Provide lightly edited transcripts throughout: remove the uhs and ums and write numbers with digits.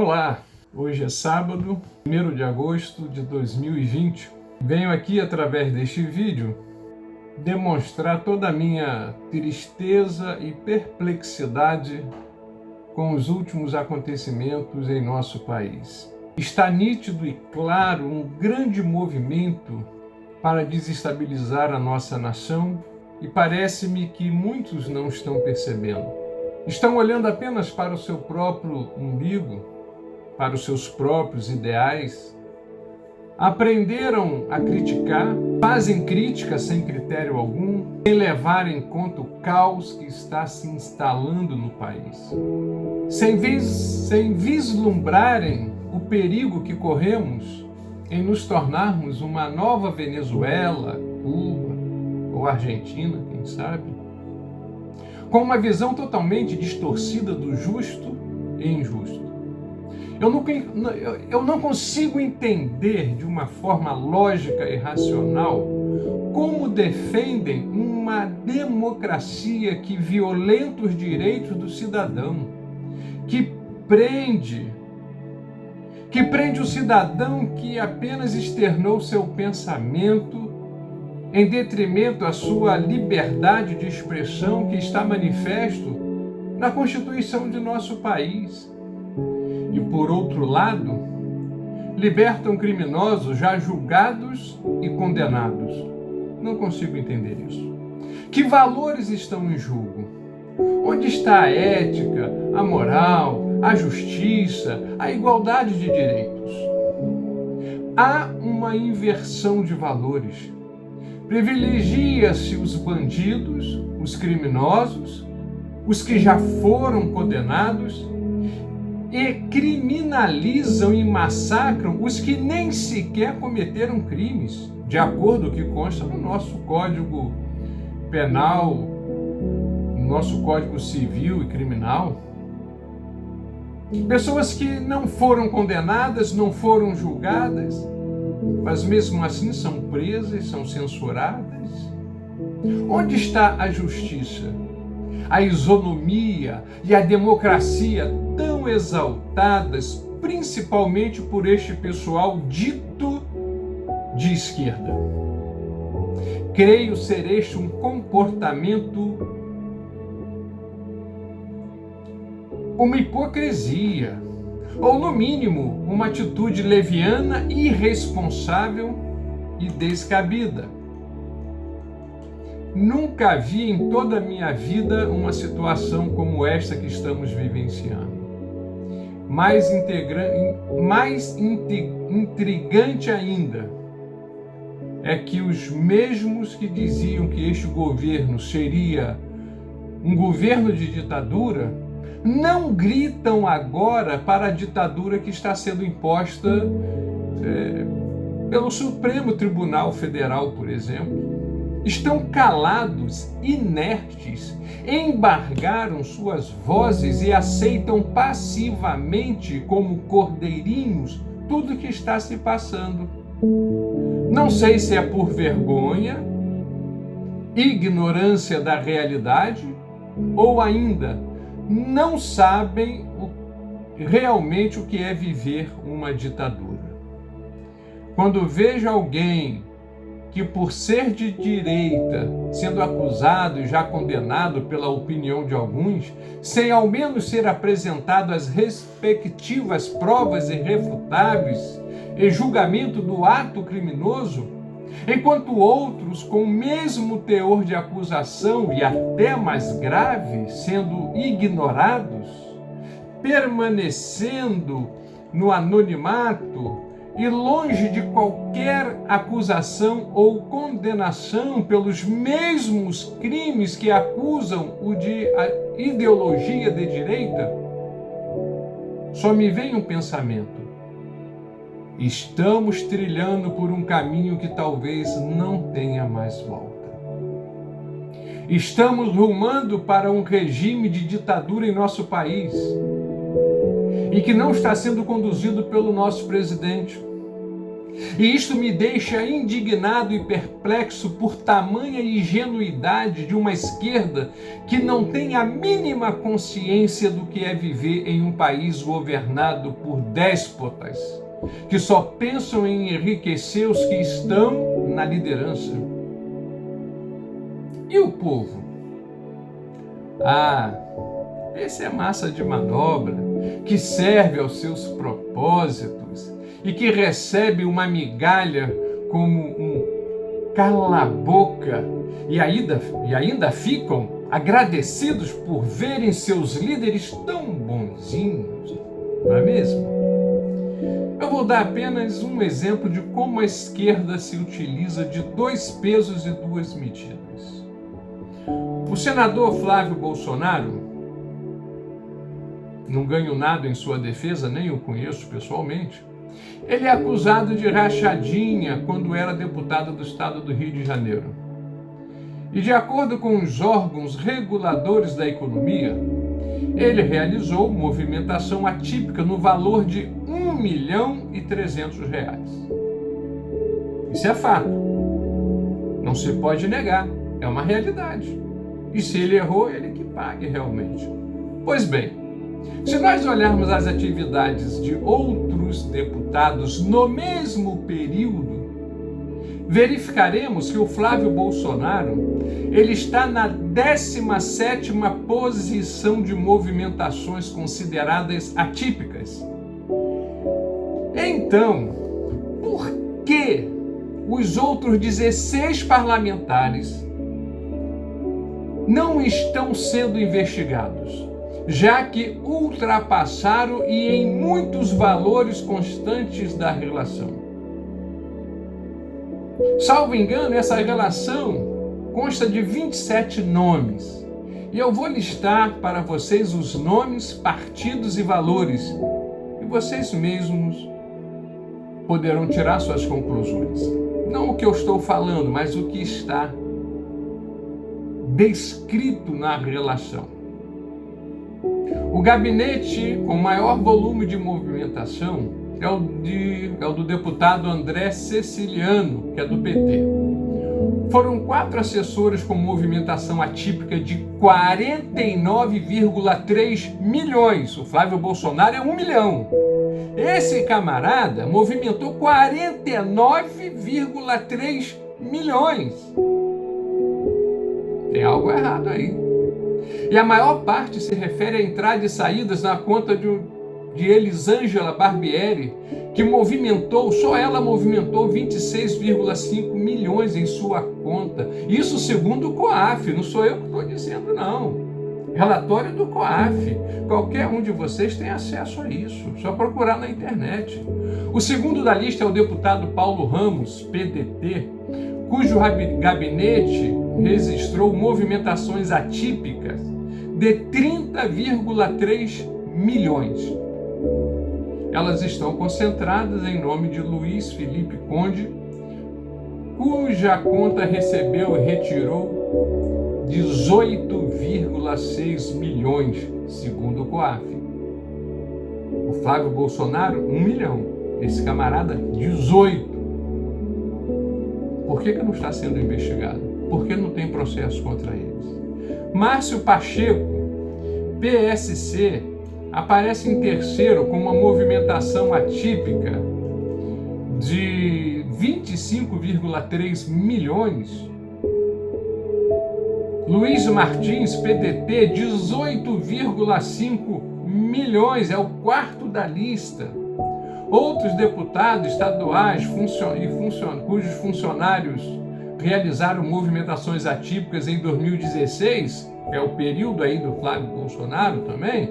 Olá, hoje é sábado, 1º de agosto de 2020. Venho aqui, através deste vídeo, demonstrar toda a minha tristeza e perplexidade com os últimos acontecimentos em nosso país. Está nítido e claro um grande movimento para desestabilizar a nossa nação e parece-me que muitos não estão percebendo. Estão olhando apenas para o seu próprio umbigo, para os seus próprios ideais. Aprenderam a criticar, fazem crítica sem critério algum, sem levar em conta o caos que está se instalando no país. Sem vislumbrarem o perigo que corremos em nos tornarmos uma nova Venezuela, Cuba ou Argentina, quem sabe, com uma visão totalmente distorcida do justo e injusto. Eu não consigo entender de uma forma lógica e racional como defendem uma democracia que violenta os direitos do cidadão, que prende o cidadão que apenas externou seu pensamento em detrimento à sua liberdade de expressão que está manifesto na Constituição de nosso país. E, por outro lado, libertam criminosos já julgados e condenados. Não consigo entender isso. Que valores estão em jogo? Onde está a ética, a moral, a justiça, a igualdade de direitos? Há uma inversão de valores. Privilegia-se os bandidos, os criminosos, os que já foram condenados, e criminalizam e massacram os que nem sequer cometeram crimes, de acordo com o que consta no nosso Código Penal, no nosso Código Civil e Criminal. Pessoas que não foram condenadas, não foram julgadas, mas mesmo assim são presas, são censuradas. Onde está a justiça? A isonomia e a democracia tão exaltadas, principalmente por este pessoal dito de esquerda. Creio ser este um comportamento, uma hipocrisia, ou no mínimo, uma atitude leviana, irresponsável e descabida. Nunca vi em toda a minha vida uma situação como esta que estamos vivenciando. Mais intrigante ainda é que os mesmos que diziam que este governo seria um governo de ditadura não gritam agora para a ditadura que está sendo imposta pelo Supremo Tribunal Federal, por exemplo. Estão calados, inertes, embargaram suas vozes e aceitam passivamente, como cordeirinhos, tudo o que está se passando. Não sei se é por vergonha, ignorância da realidade, ou ainda não sabem realmente o que é viver uma ditadura. Quando vejo alguém que, por ser de direita, sendo acusado e já condenado pela opinião de alguns, sem ao menos ser apresentado as respectivas provas irrefutáveis e julgamento do ato criminoso, enquanto outros, com o mesmo teor de acusação e até mais grave, sendo ignorados, permanecendo no anonimato, e longe de qualquer acusação ou condenação pelos mesmos crimes que acusam o de a ideologia de direita, só me vem um pensamento: estamos trilhando por um caminho que talvez não tenha mais volta. Estamos rumando para um regime de ditadura em nosso país e que não está sendo conduzido pelo nosso presidente. E isto me deixa indignado e perplexo por tamanha ingenuidade de uma esquerda que não tem a mínima consciência do que é viver em um país governado por déspotas, que só pensam em enriquecer os que estão na liderança. E o povo? Esse é massa de manobra que serve aos seus propósitos e que recebe uma migalha como um cala-boca e ainda ficam agradecidos por verem seus líderes tão bonzinhos, não é mesmo? Eu vou dar apenas um exemplo de como a esquerda se utiliza de 2 pesos e 2 medidas. O senador Flávio Bolsonaro, não ganho nada em sua defesa, nem o conheço pessoalmente, ele é acusado de rachadinha quando era deputado do estado do Rio de Janeiro. E de acordo com os órgãos reguladores da economia, ele realizou movimentação atípica no valor de R$1.300.000. Isso é fato. Não se pode negar, é uma realidade. E se ele errou, ele que pague realmente. Pois bem, se nós olharmos as atividades de outros deputados no mesmo período, verificaremos que o Flávio Bolsonaro ele está na 17ª posição de movimentações consideradas atípicas. Então, por que os outros 16 parlamentares não estão sendo investigados, já que ultrapassaram e em muitos valores constantes da relação? Salvo engano, essa relação consta de 27 nomes. E eu vou listar para vocês os nomes, partidos e valores. E vocês mesmos poderão tirar suas conclusões. Não o que eu estou falando, mas o que está descrito na relação. O gabinete com maior volume de movimentação é o do deputado André Ceciliano, que é do PT. Foram 4 assessores com movimentação atípica de 49,3 milhões. O Flávio Bolsonaro é 1 milhão. Esse camarada movimentou 49,3 milhões. Tem algo errado aí. E a maior parte se refere a entradas e saídas na conta de Elisângela Barbieri, que só ela movimentou 26,5 milhões em sua conta. Isso segundo o COAF, não sou eu que estou dizendo, não. Relatório do COAF. Qualquer um de vocês tem acesso a isso, só procurar na internet. O segundo da lista é o deputado Paulo Ramos, PDT, cujo gabinete registrou movimentações atípicas de 30,3 milhões. Elas estão concentradas em nome de Luiz Felipe Conde, cuja conta recebeu e retirou 18,6 milhões, segundo o COAF. O Flávio Bolsonaro, 1 milhão. Esse camarada, 18. Por que não está sendo investigado? Por que não tem processo contra eles? Márcio Pacheco, PSC, aparece em terceiro com uma movimentação atípica de 25,3 milhões. Luiz Martins, PDT, 18,5 milhões, é o quarto da lista. Outros deputados estaduais cujos funcionários realizaram movimentações atípicas em 2016, é o período aí do Flávio Bolsonaro também,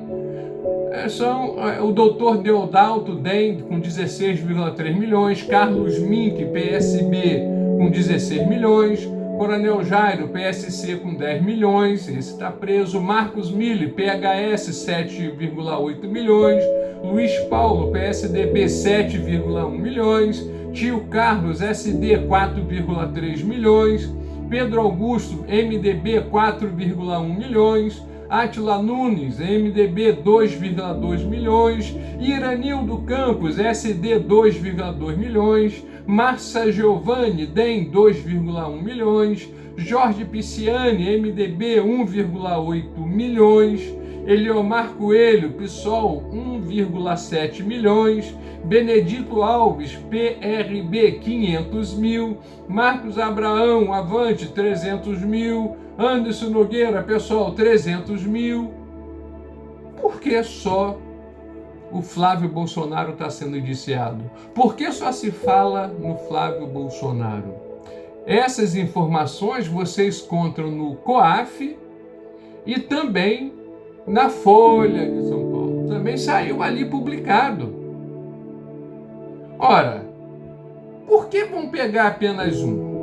são o doutor Deodalto DEM com 16,3 milhões, Carlos Mink, PSB, com 16 milhões, Coronel Jairo, PSC, com 10 milhões, esse está preso, Marcos Mille, PHS, 7,8 milhões, Luiz Paulo, PSDB, 7,1 milhões, Tio Carlos, SD, 4,3 milhões, Pedro Augusto, MDB, 4,1 milhões, Átila Nunes, MDB, 2,2 milhões. Iranildo Campos, SD, 2,2 milhões. Márcia Giovanni, DEM, 2,1 milhões. Jorge Pisciani, MDB, 1,8 milhões. Eliomar Coelho, PSOL, 1,7 milhões. Benedito Alves, PRB, 500 mil. Marcos Abraão, Avante, 300 mil. Anderson Nogueira, PSOL, 300 mil. Por que só o Flávio Bolsonaro está sendo indiciado? Por que só se fala no Flávio Bolsonaro? Essas informações vocês encontram no COAF e também na Folha de São Paulo. Também saiu ali publicado. Ora, por que vão pegar apenas um?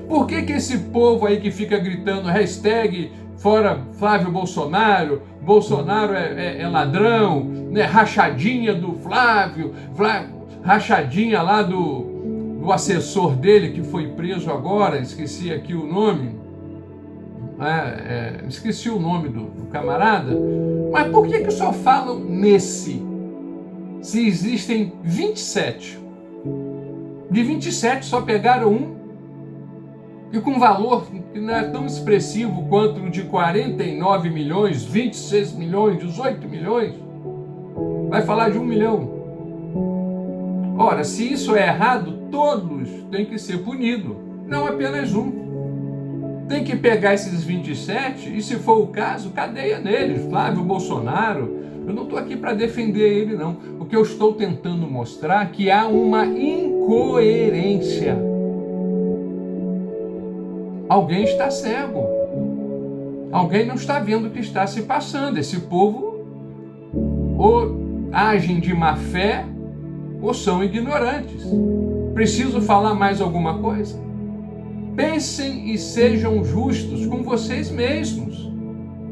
Por que esse povo aí que fica gritando hashtag fora Flávio Bolsonaro, Bolsonaro é ladrão, né? Rachadinha do Flávio, rachadinha lá do assessor dele que foi preso agora, esqueci aqui o nome, esqueci o nome do camarada, mas por que só falam nesse? Se existem 27, de 27 só pegaram um, e com valor que não é tão expressivo quanto o de 49 milhões, 26 milhões, 18 milhões, vai falar de 1 milhão. Ora, se isso é errado, todos têm que ser punidos, não apenas um. Tem que pegar esses 27 e, se for o caso, cadeia neles. Flávio Bolsonaro, eu não estou aqui para defender ele, não. O que eu estou tentando mostrar é que há uma incoerência. Alguém está cego. Alguém não está vendo o que está se passando. Esse povo ou agem de má fé ou são ignorantes. Preciso falar mais alguma coisa? Pensem e sejam justos com vocês mesmos.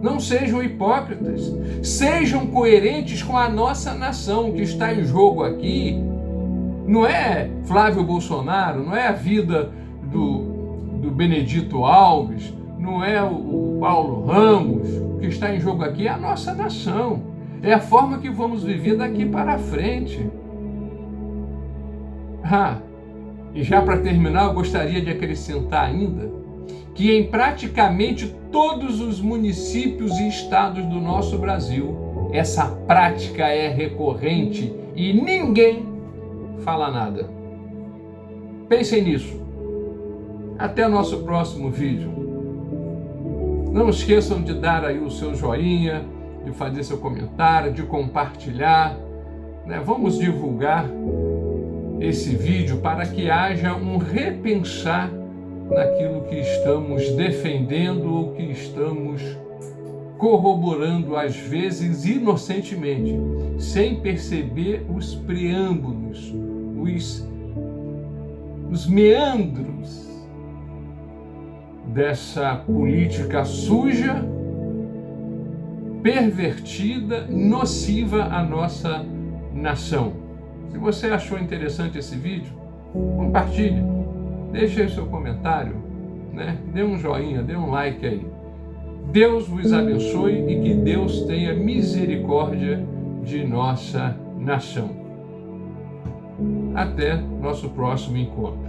Não sejam hipócritas. Sejam coerentes com a nossa nação. O que está em jogo aqui não é Flávio Bolsonaro, não é a vida do Benedito Alves, não é o Paulo Ramos. O que está em jogo aqui é a nossa nação. É a forma que vamos viver daqui para frente. E já para terminar, eu gostaria de acrescentar ainda que em praticamente todos os municípios e estados do nosso Brasil, essa prática é recorrente e ninguém fala nada. Pensem nisso. Até o nosso próximo vídeo. Não esqueçam de dar aí o seu joinha, de fazer seu comentário, de compartilhar, né? Vamos divulgar esse vídeo para que haja um repensar naquilo que estamos defendendo ou que estamos corroborando, às vezes inocentemente, sem perceber os preâmbulos, os meandros dessa política suja, pervertida, nociva à nossa nação. Se você achou interessante esse vídeo, compartilhe, deixe aí o seu comentário, né? Dê um joinha, dê um like aí. Deus vos abençoe e que Deus tenha misericórdia de nossa nação. Até nosso próximo encontro.